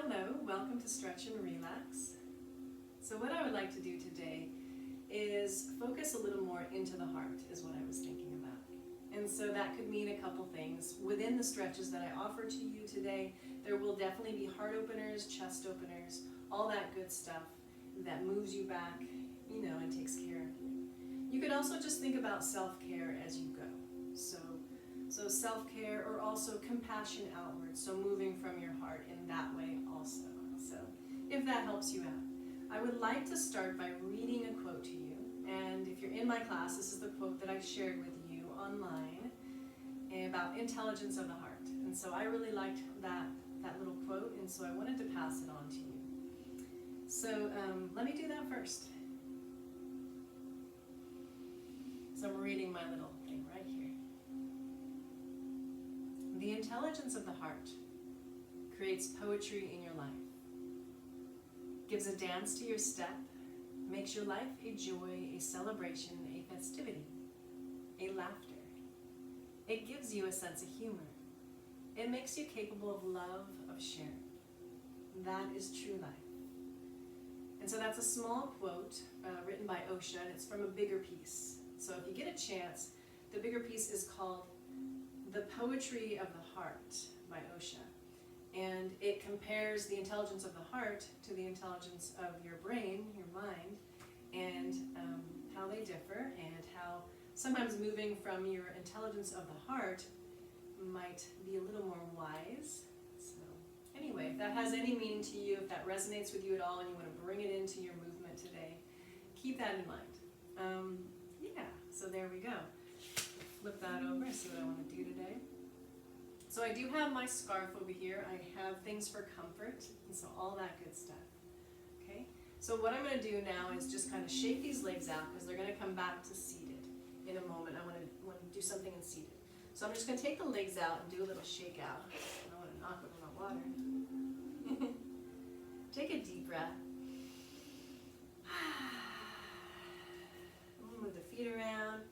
Hello, welcome to Stretch and Relax. So what I would like to do today is focus a little more into the heart is what I was thinking about. And so that could mean a couple things. Within the stretches that I offer to you today, there will definitely be heart openers, chest openers, all that good stuff that moves you back, and takes care of you. You could also just think about self-care as you go. So self-care or also compassion outward, so moving from your heart in that way also. So if that helps you out. I would like to start by reading a quote to you. And if you're in my class, this is the quote that I shared with you online about intelligence of the heart. And so I really liked that little quote, and so I wanted to pass it on to you. So let me do that first. So I'm reading my little thing right here. The intelligence of the heart creates poetry in your life, gives a dance to your step, makes your life a joy, a celebration, a festivity, a laughter. It gives you a sense of humor. It makes you capable of love, of sharing. That is true life. And so that's a small quote written by Osho, and it's from a bigger piece. So if you get a chance, the bigger piece is called The Poetry of the Heart by Osho. And it compares the intelligence of the heart to the intelligence of your brain, your mind, and how they differ, and how sometimes moving from your intelligence of the heart might be a little more wise. So anyway, if that has any meaning to you, if that resonates with you at all and you want to bring it into your movement today, keep that in mind. So there we go. Flip that over, see what I want to do today. So I do have my scarf over here. I have things for comfort, and so all that good stuff. Okay, so what I'm going to do now is just kind of shake these legs out because they're going to come back to seated in a moment. I want to do something in seated. So I'm just going to take the legs out and do a little shake out. I don't want to knock over my water. Take a deep breath. Move the feet around.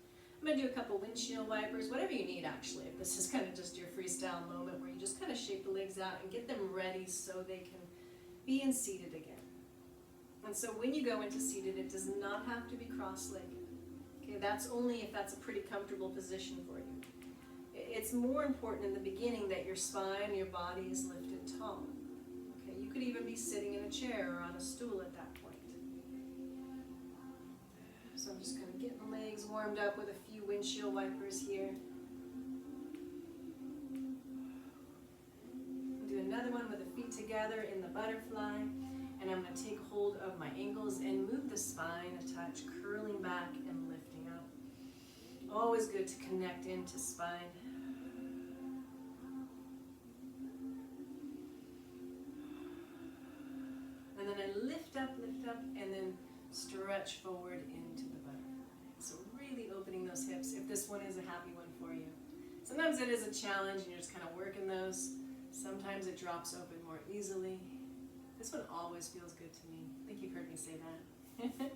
I'm going to do a couple windshield wipers, whatever you need actually. If this is kind of just your freestyle moment where you just kind of shake the legs out and get them ready so they can be in seated again. And so when you go into seated, it does not have to be cross-legged. Okay, that's only if that's a pretty comfortable position for you. It's more important in the beginning that your spine, your body is lifted tall. Okay, you could even be sitting in a chair or on a stool at that point. So I'm just going to get my legs warmed up with a few windshield wipers here. Do another one with the feet together in the butterfly. And I'm going to take hold of my ankles and move the spine a touch, curling back and lifting up. Always good to connect into spine. And then I lift up, and then stretch forward into the butterfly. So really opening those hips, if this one is a happy one for you. Sometimes it is a challenge and you're just kind of working those. Sometimes it drops open more easily. This one always feels good to me. I think you've heard me say that.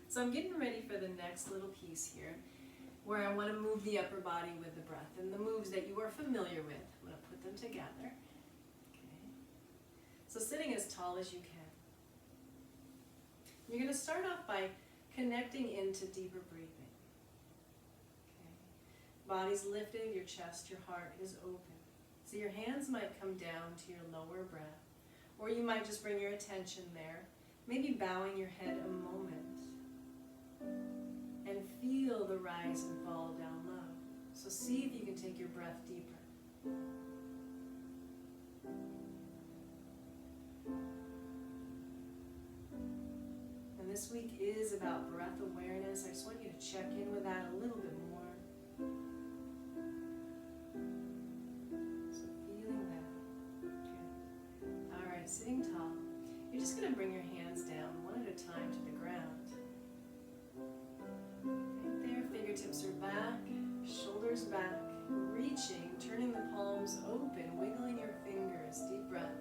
So I'm getting ready for the next little piece here, where I want to move the upper body with the breath. And the moves that you are familiar with, I'm going to put them together. Okay. So sitting as tall as you can. You're going to start off by connecting into deeper breathing. Okay. Body's lifted, your chest, your heart is open. So your hands might come down to your lower breath, or you might just bring your attention there, maybe bowing your head a moment, and feel the rise and fall down low. So see if you can take your breath deeper. This week is about breath awareness. I just want you to check in with that a little bit more. So feeling that. Good. All right, sitting tall. You're just going to bring your hands down one at a time to the ground. Right there, fingertips are back, shoulders back, reaching, turning the palms open, wiggling your fingers. Deep breath.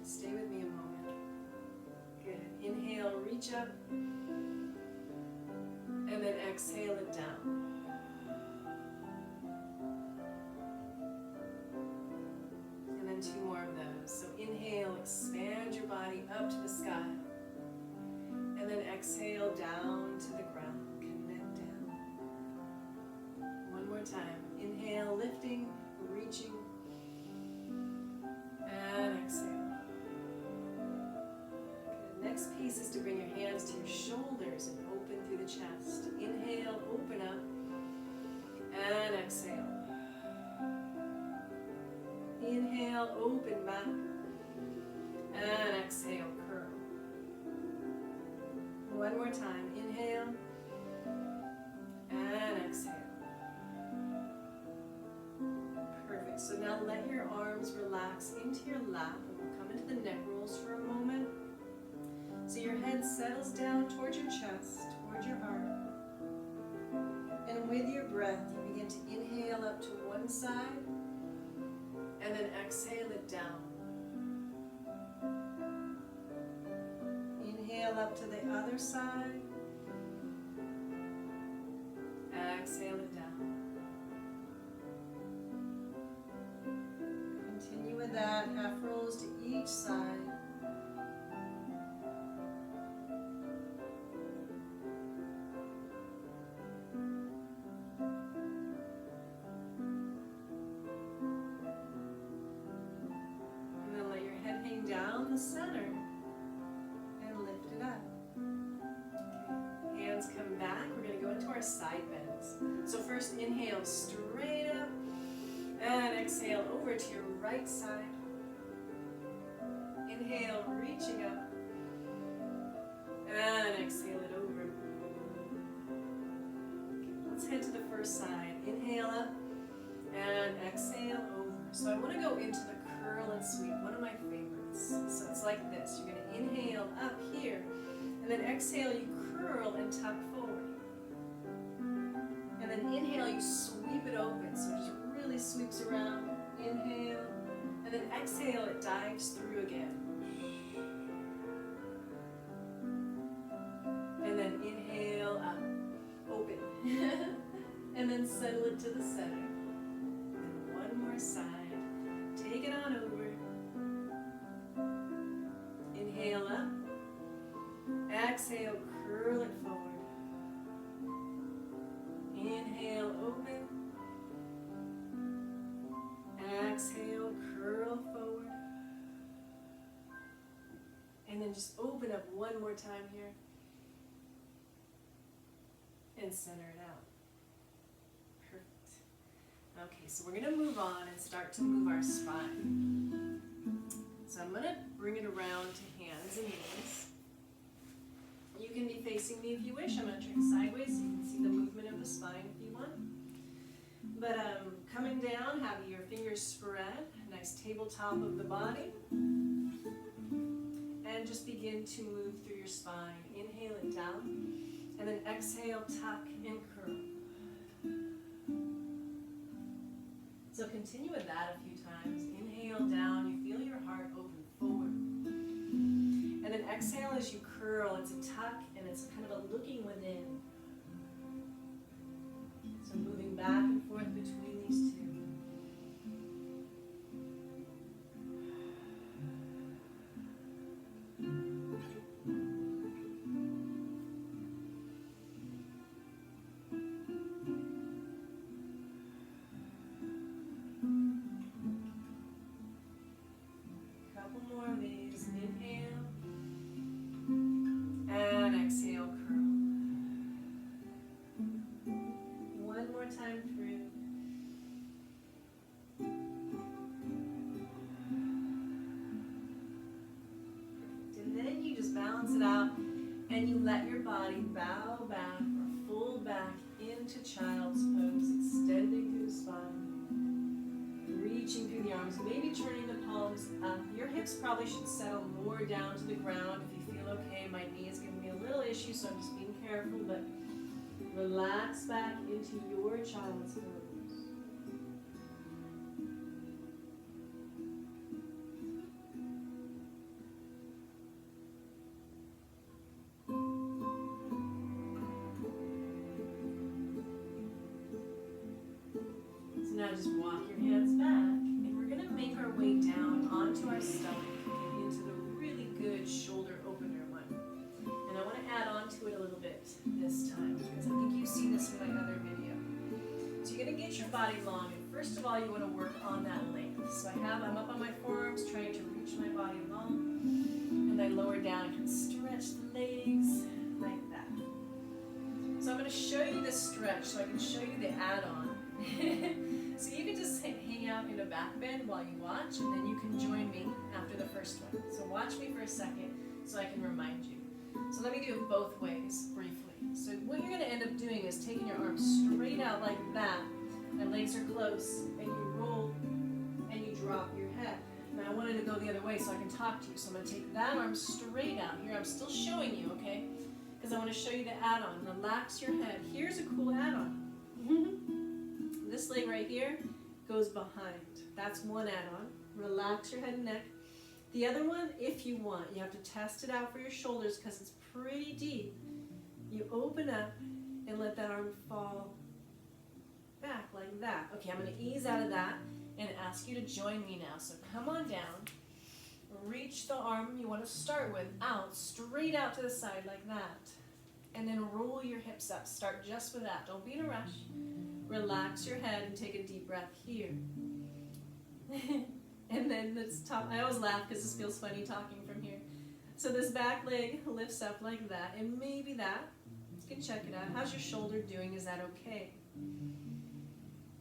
Stay with me a moment. Good. Inhale, reach up, and then exhale it down. And then two more of those. So inhale, next piece is to bring your hands to your shoulders and open through the chest. Inhale, open up, and exhale. Inhale, open back, and exhale, curl. One more time, inhale, and exhale. Perfect, so now let your arms relax into your lap, and we'll come into the neck rolls for a moment. So your head settles down towards your chest, towards your heart. And with your breath, you begin to inhale up to one side, and then exhale it down. Inhale up to the other side. Exhale it down. Continue with that, half rolls to each side. Down the center and lift it up. Okay. Hands come back. We're going to go into our side bends. So first inhale straight up and exhale over to your right side. Inhale, reaching up, and exhale it over. Okay, let's head to the first side. Inhale up and exhale over. So I want to go into the curl and sweep, one of my favorites. So it's like this. You're going to inhale up here, and then exhale, you curl and tuck forward. And then inhale, you sweep it open, so it just really sweeps around. Inhale, and then exhale, it dives through again. And then inhale up, open. And then settle it to the center. And one more side. Take it on over. Inhale up. Exhale, curl it forward. Inhale, open. Exhale, curl forward. And then just open up one more time here. And center it out. Perfect. Okay, so we're going to move on and start to move our spine. So I'm going to bring it around to hands and knees. You can be facing me if you wish. I'm going to turn sideways so you can see the movement of the spine if you want. But coming down, have your fingers spread, nice tabletop of the body. And just begin to move through your spine. Inhale it down, and then exhale, tuck and curl. So continue with that a few times. Inhale down, you feel your heart open forward. And then exhale as you curl. It's a tuck and it's kind of a looking within. So moving back and forth between these two. Balance it out, and you let your body bow back or fold back into child's pose, extending through the spine, reaching through the arms, maybe turning the palms up. Your hips probably should settle more down to the ground if you feel okay. My knee is giving me a little issue, so I'm just being careful, but relax back into your child's pose. Now just walk your hands back, and we're going to make our way down onto our stomach and into the really good shoulder opener one. And I want to add on to it a little bit this time, because I think you've seen this in my other video. So you're going to get your body long, and first of all you want to work on that length. So I'm up on my forearms trying to reach my body long, and I lower down and stretch stretch the legs like that. So I'm going to show you the stretch so I can show you the add-on. So you can just hang out in a back bend while you watch, and then you can join me after the first one. So watch me for a second so I can remind you. So let me do it both ways briefly. So what you're going to end up doing is taking your arms straight out like that, and legs are close, and you roll and you drop your head. Now I wanted to go the other way so I can talk to you. So I'm going to take that arm straight out. Here I'm still showing you, okay? Because I want to show you the add-on. Relax your head. Here's a cool add-on. This leg right here goes behind. That's one add-on. Relax your head and neck. The other one, if you want, you have to test it out for your shoulders because it's pretty deep. You open up and let that arm fall back like that. Okay, I'm going to ease out of that and ask you to join me now. So come on down. Reach the arm you want to start with out, straight out to the side like that. And then roll your hips up. Start just with that. Don't be in a rush. Relax your head and take a deep breath here. And then this top, I always laugh because this feels funny talking from here. So this back leg lifts up like that, and maybe that. You can check it out. How's your shoulder doing? Is that okay?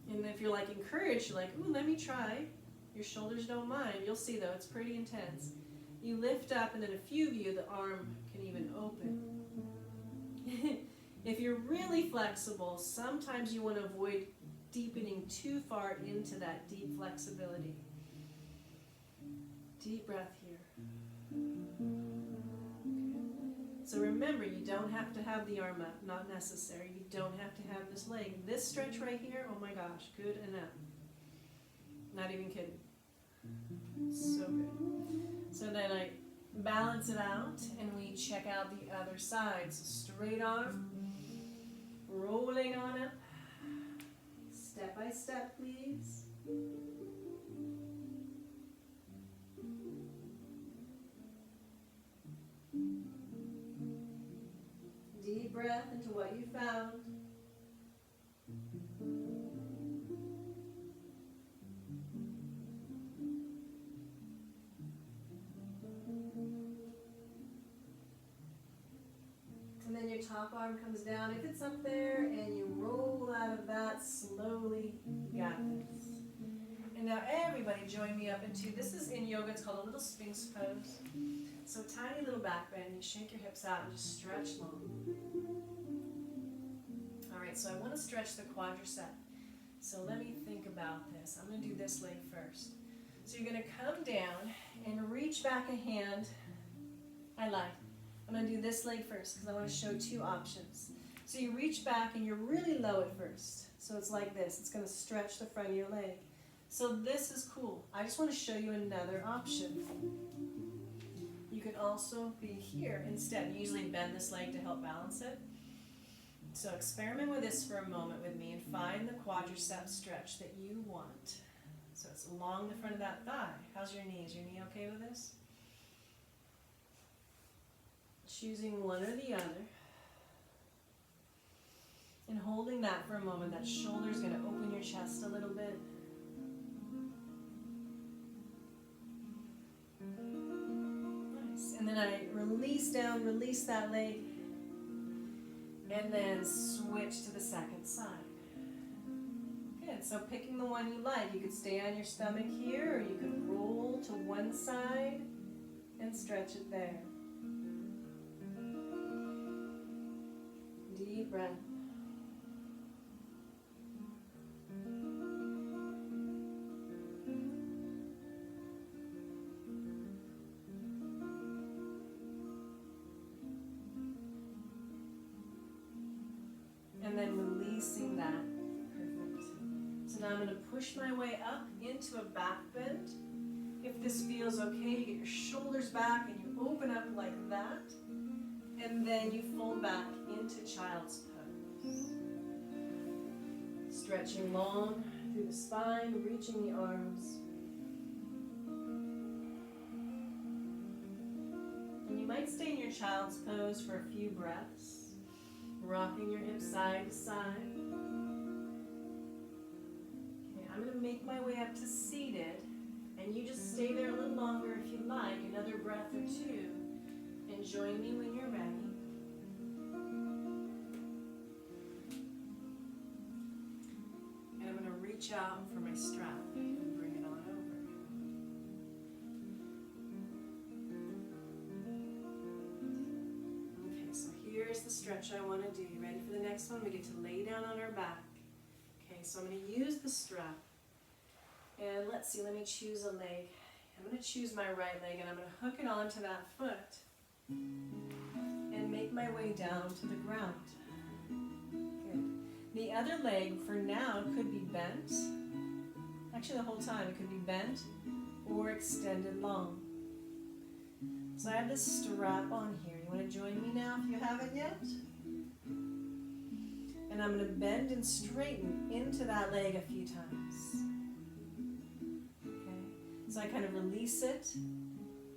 And if you're like encouraged, you're like, ooh, let me try. Your shoulders don't mind. You'll see though, it's pretty intense. You lift up, and then a few of you, the arm can even open. If you're really flexible, sometimes you want to avoid deepening too far into that deep flexibility. Deep breath here. Okay. So remember, you don't have to have the arm up, not necessary. You don't have to have this leg. This stretch right here, oh my gosh, good enough. Not even kidding. So good. So then I balance it out and we check out the other side. So straight arm, rolling on up. Step by step, please. Deep breath into what you found. And then your top arm comes down if it's up there, and you roll out of that slowly. You got this. And now everybody join me up into, this is in yoga, it's called a little Sphinx pose. So tiny little back bend, you shake your hips out and just stretch long. Alright, so I want to stretch the quadricep. So let me think about this. I'm going to do this leg first. So you're going to come down and reach back a hand. I lied. I'm going to do this leg first because I want to show two options. So you reach back and you're really low at first. So it's like this. It's going to stretch the front of your leg. So this is cool. I just want to show you another option. You can also be here instead. You usually bend this leg to help balance it. So experiment with this for a moment with me and find the quadricep stretch that you want. So it's along the front of that thigh. How's your knee? Is your knee okay with this? Choosing one or the other. And holding that for a moment. That shoulder's going to open your chest a little bit. Nice. And then I release down, release that leg. And then switch to the second side. Good. So picking the one you like. You could stay on your stomach here, or you could roll to one side and stretch it there. Deep breath. And then releasing that. Perfect. So now I'm going to push my way up into a back bend. If this feels okay, you get your shoulders back and you open up like that. And then you fold back into child's pose. Stretching long through the spine, reaching the arms. And you might stay in your child's pose for a few breaths. Rocking your hips side to side. Okay, I'm going to make my way up to seated. And you just stay there a little longer if you like, another breath or two. And join me when you're ready. And I'm going to reach out for my strap and bring it on over. Okay, so here's the stretch I want to do. You ready for the next one? We get to lay down on our back. Okay, so I'm going to use the strap. And let's see, let me choose a leg. I'm going to choose my right leg and I'm going to hook it onto that foot and make my way down to the ground. Good. The other leg for now could be bent. Actually the whole time it could be bent or extended long. So I have this strap on here. You want to join me now if you haven't yet? And I'm going to bend and straighten into that leg a few times. Okay. So I kind of release it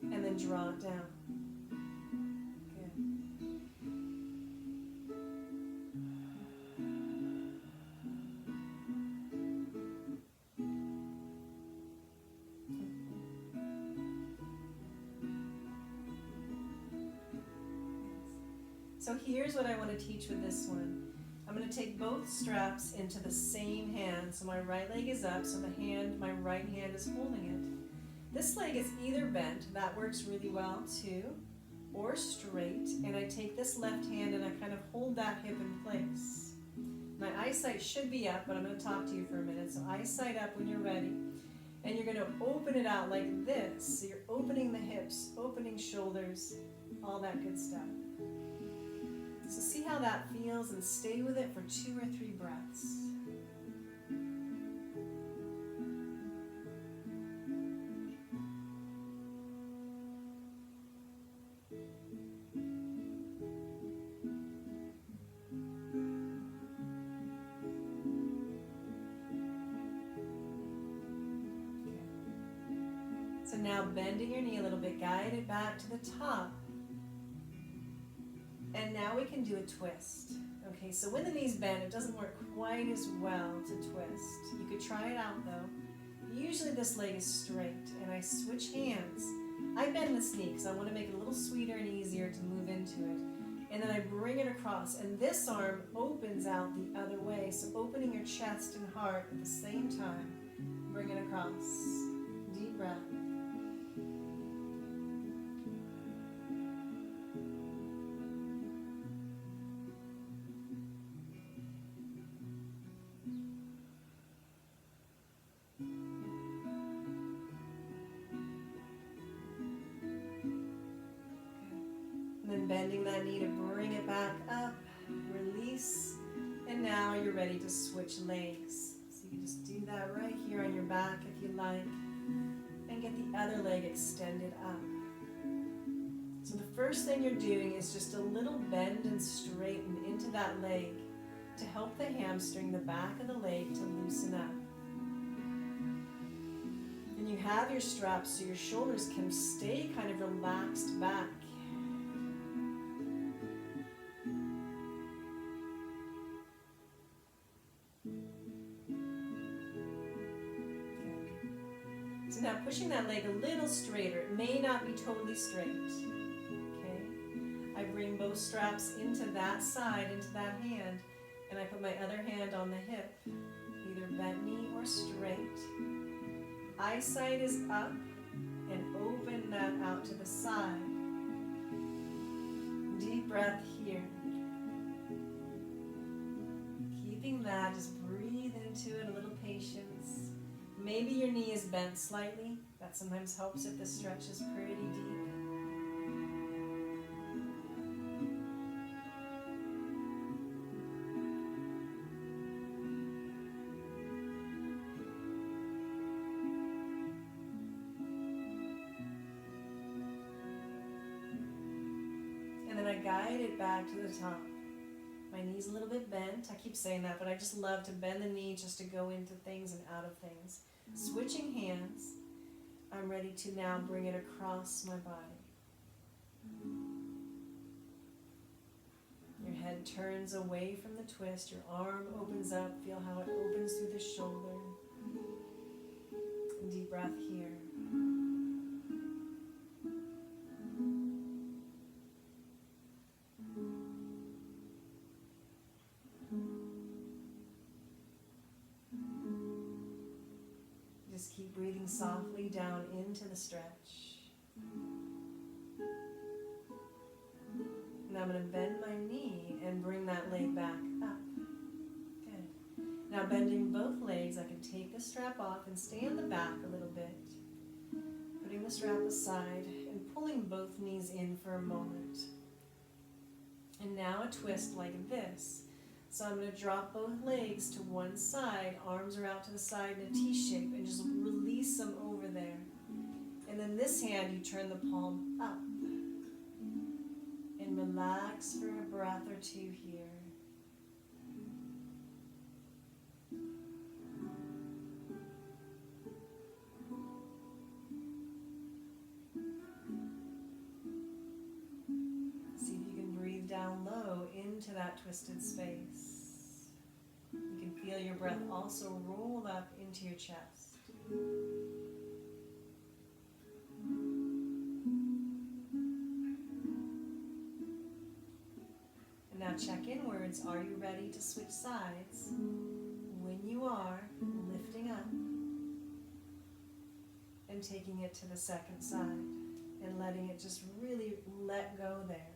and then draw it down. So here's what I want to teach with this one. I'm going to take both straps into the same hand. So my right leg is up, so my right hand is holding it. This leg is either bent, that works really well too, or straight. And I take this left hand and I kind of hold that hip in place. My eyesight should be up, but I'm going to talk to you for a minute. So eyesight up when you're ready. And you're going to open it out like this. So you're opening the hips, opening shoulders, all that good stuff. So see how that feels and stay with it for 2 or 3 breaths. So now bending your knee a little bit, guide it back to the top. And now we can do a twist. Okay, so when the knee's bent, it doesn't work quite as well to twist. You could try it out though. Usually this leg is straight, and I switch hands. I bend this knee because I want to make it a little sweeter and easier to move into it. And then I bring it across, and this arm opens out the other way. So opening your chest and heart at the same time. Bring it across. Deep breath. Bending that knee to bring it back up, release, and now you're ready to switch legs. So you can just do that right here on your back if you like, and get the other leg extended up. So the first thing you're doing is just a little bend and straighten into that leg to help the hamstring, the back of the leg, to loosen up. And you have your straps so your shoulders can stay kind of relaxed back. So now pushing that leg a little straighter. It may not be totally straight. Okay. I bring both straps into that side, into that hand, and I put my other hand on the hip, either bent knee or straight. Eyesight is up, and open that out to the side. Deep breath here. Keeping that, just breathe into it, a little patience. Maybe your knee is bent slightly. That sometimes helps if the stretch is pretty deep. And then I guide it back to the top. My knee's a little bit bent. I keep saying that, but I just love to bend the knee just to go into things and out of things. Switching hands, I'm ready to now bring it across my body. Your head turns away from the twist, your arm opens up, feel how it opens through the shoulder. Deep breath here. breathing softly down into the stretch. And I'm going to bend my knee and bring that leg back up. Good. Now bending both legs, I can take the strap off and stay on the back a little bit. Putting the strap aside and pulling both knees in for a moment. And now a twist like this. So I'm going to drop both legs to one side, arms are out to the side in a T shape, and just release them over there. And then this hand, you turn the palm up. And relax for a breath or two here. See if you can breathe down low into that twisted space. You can feel your breath also roll up into your chest. And now check inwards. Are you ready to switch sides? When you are, lifting up and taking it to the second side and letting it just really let go there.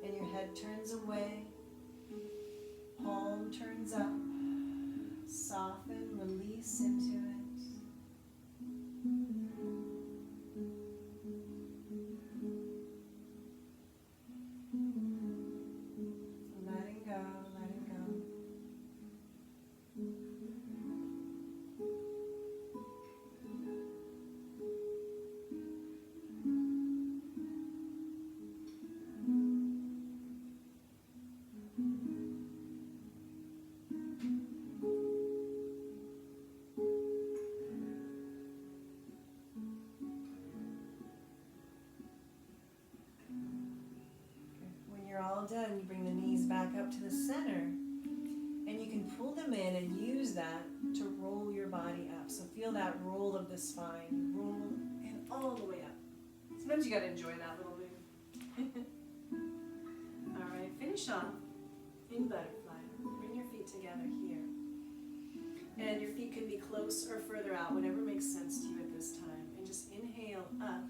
And your head turns away, palm turns up, soften, release into it. Letting go, letting go. When you're all done, you bring the knees back up to the center, and you can pull them in and use that to roll your body up. So feel that roll of the spine. You roll and all the way up. Sometimes you gotta enjoy that little move. All right, finish off in butterfly. Bring your feet together here. And your feet can be close or further out, whatever makes sense to you at this time. And just inhale up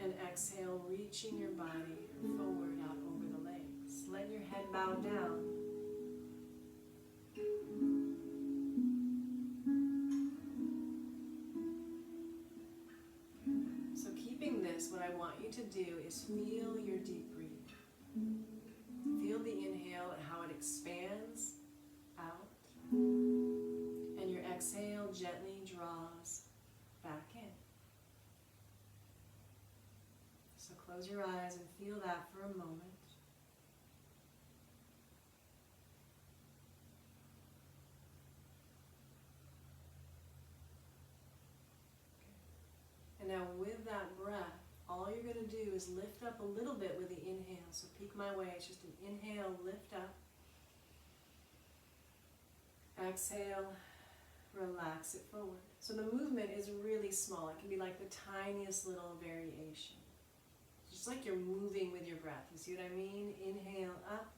and exhale, reaching your body forward out over the legs. Let your head bow down. So keeping this, what I want you to do is feel your deep breathing. Feel the inhale and how it expands out. And your exhale gently draws back in. So close your eyes and feel that for a moment. And now with that breath, all you're going to do is lift up a little bit with the inhale. So peek my way, it's just an inhale, lift up. Exhale, relax it forward. So the movement is really small. It can be like the tiniest little variation. Just like you're moving with your breath. You see what I mean? Inhale up.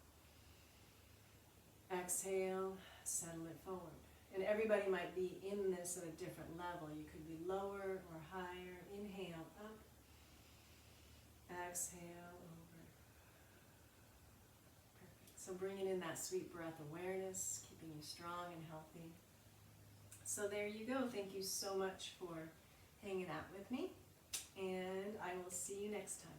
Exhale, settle it forward. And everybody might be in this at a different level. You could be lower or higher. Inhale up. Exhale over. Perfect. So bringing in that sweet breath awareness, keeping you strong and healthy. So there you go. Thank you so much for hanging out with me. And I will see you next time.